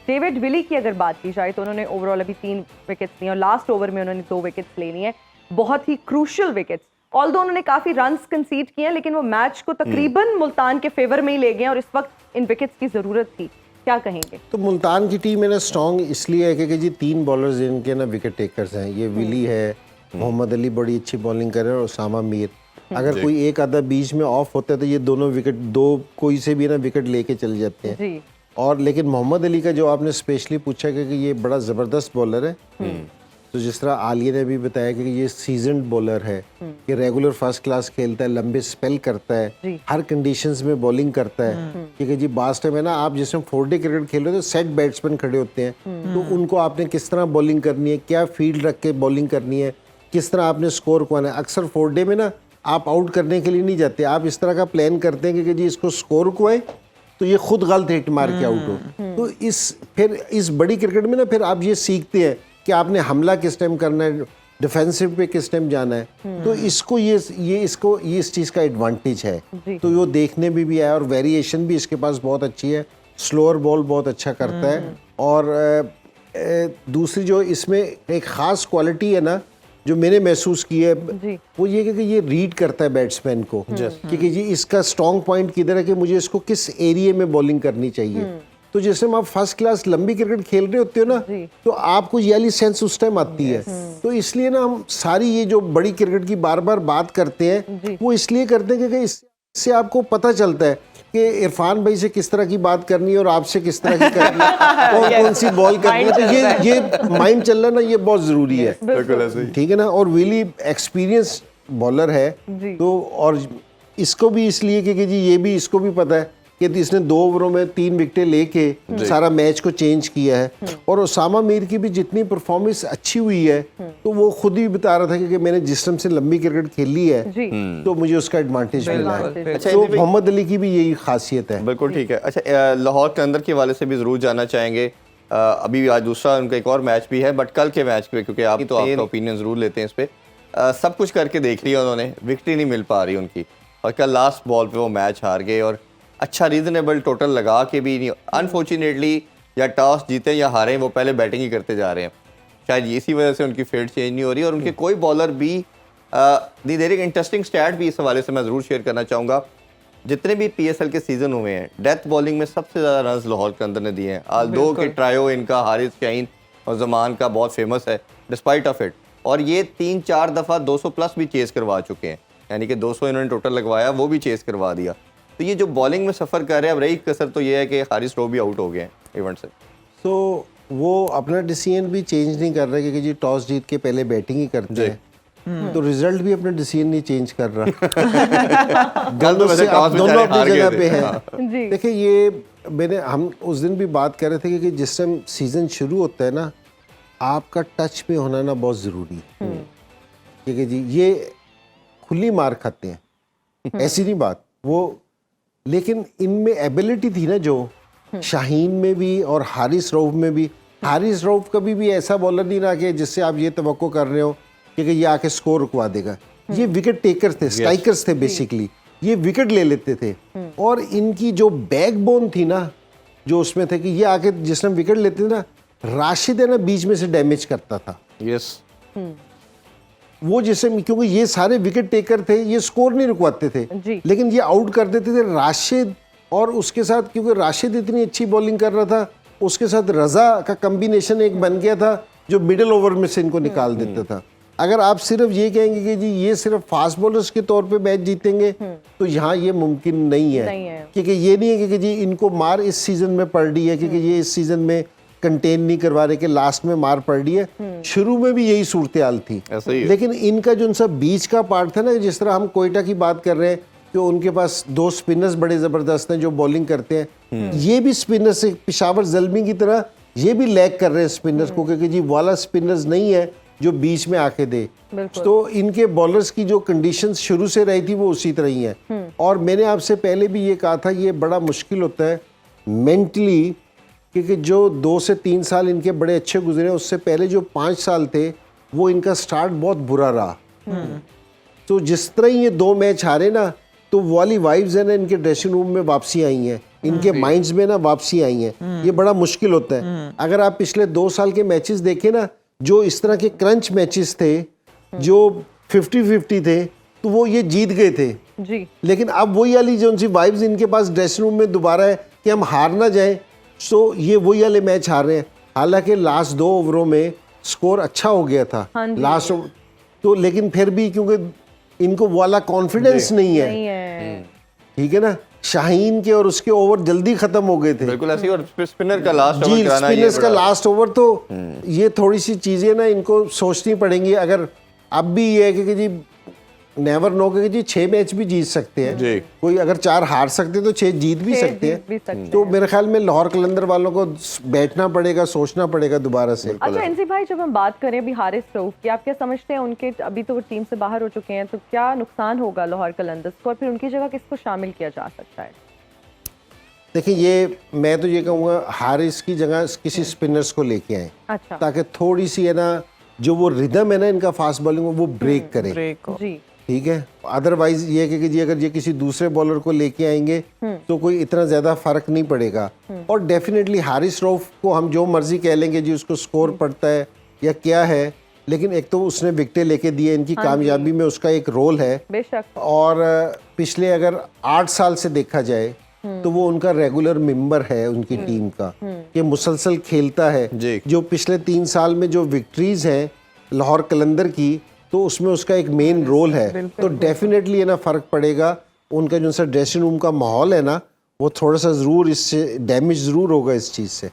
David Willey की अगर बात की जाए तो उन्होंने ओवरऑल अभी 3 विकेट्स लिए और लास्ट ओवर में उन्होंने 2 विकेट्स ले लिए, बहुत ही क्रूशियल विकेट्स। ऑल्दो उन्होंने काफी रन्स कंसीड किए लेकिन वो मैच को तकरीबन मुल्तान के फेवर में ही ले गए और इस वक्त इन विकेट्स की जरूरत थी। क्या कहेंगे? तो मुल्तान की टीम है ना स्ट्रॉन्ग इसलिए है क्योंकि जी 3 बॉलर्स इनके ना विकेट टेकर्स हैं। ये विली है, मोहम्मद अली बड़ी अच्छी बॉलिंग कर रहे हैं और उसामा मीर। अगर कोई एक आधा बीच में ऑफ होता है तो ये दोनों विकेट कोई से भी ना विकेट लेके चले जाते हैं जी। और लेकिन मोहम्मद अली का जो आपने स्पेशली पूछा कि ये बड़ा ज़बरदस्त बॉलर है, तो जिस तरह आलिया ने भी बताया कि ये सीजन्ड बॉलर है कि रेगुलर फर्स्ट क्लास खेलता है, लंबे स्पेल करता है, हर कंडीशंस में बॉलिंग करता है। क्योंकि जी बास्ट टाइम है ना, आप जिसमें 4-डे क्रिकेट खेल रहे हो तो सेट बैट्समैन खड़े होते हैं, तो उनको आपने किस तरह बॉलिंग करनी है, क्या फील्ड रख के बॉलिंग करनी है, किस तरह आपने स्कोर करवाना है। अक्सर 4-डे में ना आप आउट करने के लिए नहीं जाते, आप इस तरह का प्लान करते हैं कि जी इसको स्कोर कुआए तो ये खुद गलत हिट मार के आउट हो। तो इस बड़ी क्रिकेट में ना फिर आप ये सीखते हैं कि आपने हमला किस टाइम करना है, डिफेंसिव पे किस टाइम जाना है। तो इसको ये इस चीज़ का एडवांटेज है, तो वो देखने में भी आया और वेरिएशन भी इसके पास बहुत अच्छी है, स्लोअर बॉल बहुत अच्छा करता है। और दूसरी जो इसमें एक ख़ास क्वालिटी है ना जो मैंने महसूस की है वो ये कि ये रीड करता है बैट्समैन को, क्योंकि जी इसका स्ट्रॉन्ग पॉइंट किधर है कि मुझे इसको किस एरिया में बॉलिंग करनी चाहिए। तो जैसे हम आप फर्स्ट क्लास लंबी क्रिकेट खेल रहे होते हो ना, तो आपको ये वाली सेंस उस टाइम आती है। तो इसलिए ना हम सारी ये जो बड़ी क्रिकेट की बार बार बात करते हैं वो इसलिए करते हैं क्योंकि इससे आपको पता चलता है कि इरफान भाई से किस तरह की बात करनी है और आपसे किस तरह की करनी है, कौन सी बॉल करनी है। तो ये माइंड चलना ना ये बहुत जरूरी है, ठीक है ना। और विली एक्सपीरियंस बॉलर है, तो और इसको भी इसलिए क्योंकि जी ये भी इसको भी पता है कि इसने 2 ओवरों में 3 विकेटें लेके सारा मैच को चेंज किया है। और उसामा मीर की भी जितनी परफॉर्मेंस अच्छी हुई है तो वो खुद ही बता रहा था कि मैंने जिस टाइम से लंबी क्रिकेट खेली है तो मुझे उसका एडवांटेज मिला है। अच्छा, तो मोहम्मद अली की भी यही खासियत है। बिल्कुल ठीक है। अच्छा, लाहौर के अंदर के वाले से भी जरूर जानना चाहेंगे। अभी आज दूसरा उनका एक और मैच भी है, बट कल के मैच पे क्योंकि आप तो आपका ओपिनियन जरूर लेते हैं इस पे। सब कुछ करके देख लिया उन्होंने, विकेट ही नहीं मिल पा रही उनकी, और कल लास्ट बॉल पे वो मैच हार गए और अच्छा रीजनेबल टोटल लगा के भी नहीं। अनफॉर्चुनेटली या टॉस जीते या हारे वो पहले बैटिंग ही करते जा रहे हैं, शायद इसी वजह से उनकी फील्ड चेंज नहीं हो रही और उनके कोई बॉलर भी दी देर। एक इंटरेस्टिंग स्टैट भी इस हवाले से मैं ज़रूर शेयर करना चाहूँगा। जितने भी PSL के सीज़न हुए हैं, डेथ बॉलिंग में सबसे ज़्यादा रन्स लाहौर के अंदर ने दिए हैं। आल्दो के ट्रायो इनका हारिस शाहीन और जमान का बहुत फेमस है डिस्पाइट ऑफ इट, और ये 3-4 दफ़ा 200 प्लस भी चेस करवा चुके हैं, यानी कि 200 इन्होंने टोटल लगवाया, वो भी चेस करवा दिया। तो ये जो बॉलिंग में सफ़र कर रहे हैं, अब रही कसर तो ये है कि हारिस रो भी आउट हो गए हैं इवेंट से। तो वो अपना डिसीजन भी चेंज नहीं कर रहे क्योंकि जी टॉस जीत के पहले बैटिंग ही करते हैं, तो रिजल्ट भी अपना डिसीजन नहीं चेंज कर रहा। दोनों अपनी जगह पे हैं। देखिए ये हम उस दिन भी बात कर रहे थे कि जिस टाइम सीजन शुरू होता है ना, आपका टच में होना ना बहुत ज़रूरी है, क्योंकि जी ये खुली मार खाते हैं, ऐसी नहीं बात वो, लेकिन इनमें एबिलिटी थी ना जो शाहीन में भी और हारिस रऊफ में भी। हारिस रऊफ कभी भी ऐसा बॉलर नहीं रहा कि जिससे आप ये तवक्को कर रहे हो कि ये आके स्कोर रुकवा देगा। ये विकेट टेकर थे, स्ट्राइकर्स थे बेसिकली, ये विकेट ले लेते थे। और इनकी जो बैकबोन थी ना जो उसमें थे कि ये आके जिस टाइम विकेट लेते थे ना, राशिद है ना बीच में से डैमेज करता था। यस, वो जैसे क्योंकि ये सारे विकेट टेकर थे, ये स्कोर नहीं रुकवाते थे लेकिन ये आउट कर देते थे राशिद, और उसके साथ क्योंकि राशिद इतनी अच्छी बॉलिंग कर रहा था, उसके साथ रजा का कॉम्बिनेशन एक बन गया था जो मिडिल ओवर में से इनको निकाल देता था। अगर आप सिर्फ ये कहेंगे कि जी ये सिर्फ फास्ट बॉलर्स के तौर पे मैच जीतेंगे तो यहाँ ये मुमकिन नहीं है, क्योंकि ये नहीं है कि जी इनको मार इस सीजन में पड़ रही है, क्योंकि ये इस सीजन में कंटेन नहीं करवा रहे कि लास्ट में मार पड़ रही है। शुरू में भी यही सूरत हाल थी, लेकिन इनका जो उनसा बीच का पार्ट था ना, जिस तरह हम कोयटा की बात कर रहे हैं कि उनके पास 2 स्पिनर्स बड़े ज़बरदस्त हैं जो बॉलिंग करते हैं, ये भी स्पिनर्स से पिशावर ज़ल्मी की तरह ये भी लैग कर रहे हैं स्पिनर्स को, क्योंकि जी वाला स्पिनर्स नहीं है जो बीच में आके दे। तो इनके बॉलर्स की जो कंडीशंस शुरू से रही थी वो उसी तरह ही है। और मैंने आपसे पहले भी ये कहा था, ये बड़ा मुश्किल होता है मेंटली, क्योंकि जो 2 से 3 साल इनके बड़े अच्छे गुजरे, उससे पहले जो 5 साल थे वो इनका स्टार्ट बहुत बुरा रहा। तो जिस तरह ही ये 2 मैच हारे ना, तो वाली वाइब्स है ना इनके ड्रेसिंग रूम में वापसी आई हैं इनके माइंड्स में ना वापसी आई है, ये बड़ा मुश्किल होता है। अगर आप पिछले 2 साल के मैचेस देखें ना, जो इस तरह के क्रंच मैचेस थे जो 50-50 थे, तो वो ये जीत गए थे। जी लेकिन अब वही वाली जो सी वाइब्स इनके पास ड्रेसिंग रूम में दोबारा है कि हम हार ना जाए, सो ये वही वाले मैच हार रहे हैं। हालांकि लास्ट 2 ओवरों में स्कोर अच्छा हो गया था हाँ जी। लास्ट, तो लेकिन फिर भी क्योंकि इनको वो वाला कॉन्फिडेंस नहीं नहीं है, है। ठीक है ना। शाहीन के और उसके ओवर जल्दी खत्म हो गए थे बिल्कुल ऐसे ही, और स्पिनर का लास्ट जी, ओवर कराना, ये स्पिनर्स का बड़ा- लास्ट ओवर, तो ये थोड़ी सी चीजें ना इनको सोचनी पड़ेंगी। अगर अब भी ये है कि जी नेवर नो कि जी 6 मैच भी जीत सकते हैं, जी। कोई अगर 4 हार सकते हैं तो 6 जीत भी 6 सकते जीत भी हैं। सकते तो हैं। मेरे ख्याल में लाहौर कलंदर वालों को बैठना पड़ेगा, सोचना पड़ेगा दोबारा से। अच्छा एनसी भाई, जब हम बात करें अभी हारिस रऊफ की, आप क्या समझते हैं उनके, अभी तो वो टीम से बाहर हो चुके हैं, तो क्या नुकसान होगा लाहौर कलंदर्स को और फिर उनकी जगह किसको शामिल किया जा सकता है? देखिए, ये मैं तो ये कहूँगा हारिस की जगह किसी स्पिनर्स को लेके आए, अच्छा ताकि थोड़ी सी है ना जो वो रिदम है ना इनका फास्ट बॉलिंग में, वो ब्रेक करे। जी ठीक है, अदरवाइज ये है कि जी अगर ये किसी दूसरे बॉलर को लेके आएंगे तो कोई इतना ज्यादा फर्क नहीं पड़ेगा। और डेफिनेटली हारिस रऊफ को हम जो मर्जी कह लेंगे जी उसको स्कोर पड़ता है या क्या है, लेकिन एक तो उसने विकेटें लेके दिए, इनकी कामयाबी में उसका एक रोल है। बेशक। और पिछले अगर 8 साल से देखा जाए तो वो उनका रेगुलर मेंबर है उनकी टीम का, कि मुसलसल खेलता है। जी। जो पिछले 3 साल में जो विक्ट्रीज हैं लाहौर कलंदर की, तो उसमें उसका एक मेन रोल है। तो डेफिनेटली है ना फर्क पड़ेगा। उनका जो सा ड्रेसिंग रूम का माहौल है ना, वो थोड़ा सा ज़रूर इससे डैमेज ज़रूर होगा इस चीज़ से।